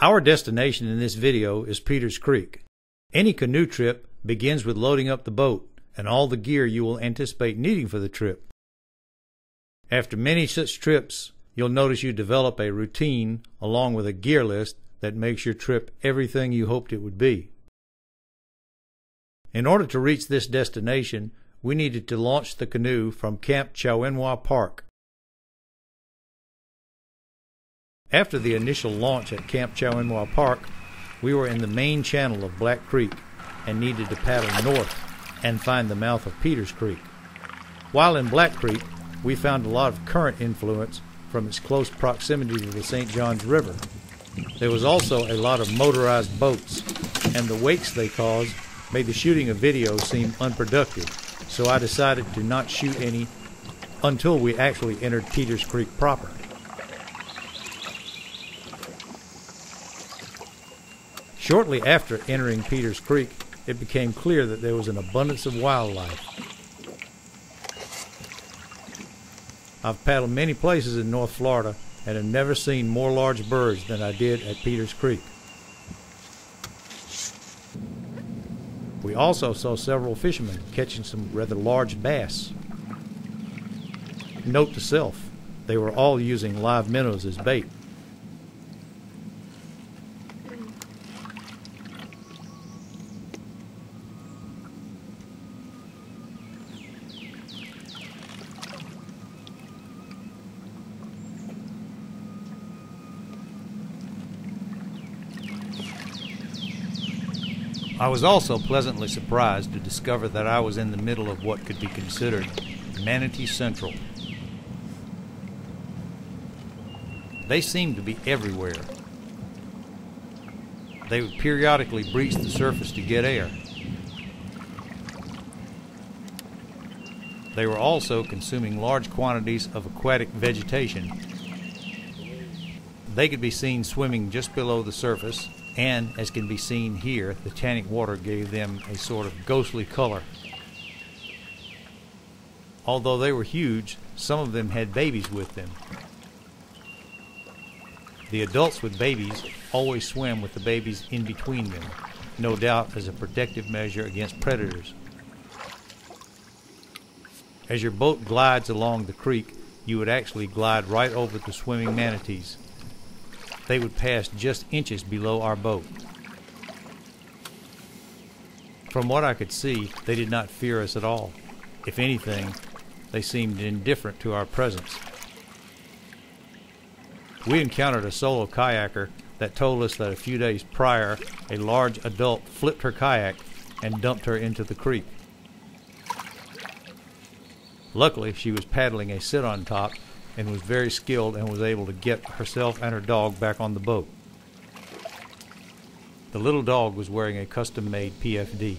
Our destination in this video is Peters Creek. Any canoe trip begins with loading up the boat and all the gear you will anticipate needing for the trip. After many such trips, you'll notice you develop a routine along with a gear list that makes your trip everything you hoped it would be. In order to reach this destination, we needed to launch the canoe from Camp Chowenwa Park. After the initial launch at Camp Chowenwa Park, we were in the main channel of Black Creek and needed to paddle north and find the mouth of Peters Creek. While in Black Creek, we found a lot of current influence from its close proximity to the St. Johns River. There was also a lot of motorized boats, and the wakes they caused made the shooting of video seem unproductive, so I decided to not shoot any until we actually entered Peters Creek proper. Shortly after entering Peters Creek, it became clear that there was an abundance of wildlife. I've paddled many places in North Florida and have never seen more large birds than I did at Peters Creek. We also saw several fishermen catching some rather large bass. Note to self, they were all using live minnows as bait. I was also pleasantly surprised to discover that I was in the middle of what could be considered Manatee Central. They seemed to be everywhere. They would periodically breach the surface to get air. They were also consuming large quantities of aquatic vegetation. They could be seen swimming just below the surface, and, as can be seen here, the tannic water gave them a sort of ghostly color. Although they were huge, some of them had babies with them. The adults with babies always swim with the babies in between them, no doubt as a protective measure against predators. As your boat glides along the creek, you would actually glide right over the swimming manatees. They would pass just inches below our boat. From what I could see, they did not fear us at all. If anything, they seemed indifferent to our presence. We encountered a solo kayaker that told us that a few days prior, a large adult flipped her kayak and dumped her into the creek. Luckily, she was paddling a sit-on top and was very skilled and was able to get herself and her dog back on the boat. The little dog was wearing a custom-made PFD.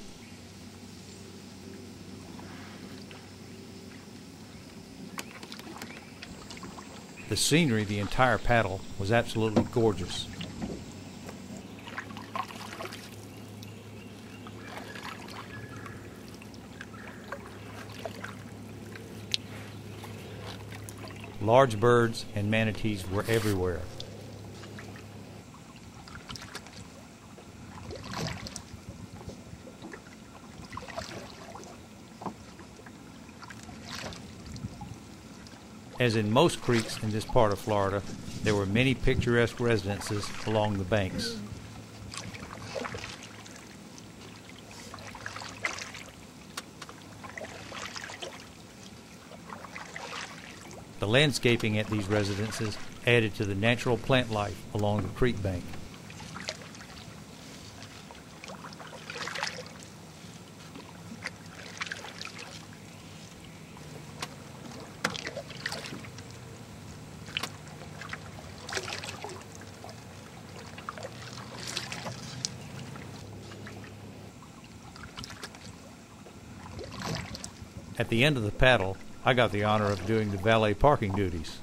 The scenery the entire paddle was absolutely gorgeous. Large birds and manatees were everywhere. As in most creeks in this part of Florida, there were many picturesque residences along the banks. The landscaping at these residences added to the natural plant life along the creek bank. At the end of the paddle, I got the honor of doing the valet parking duties.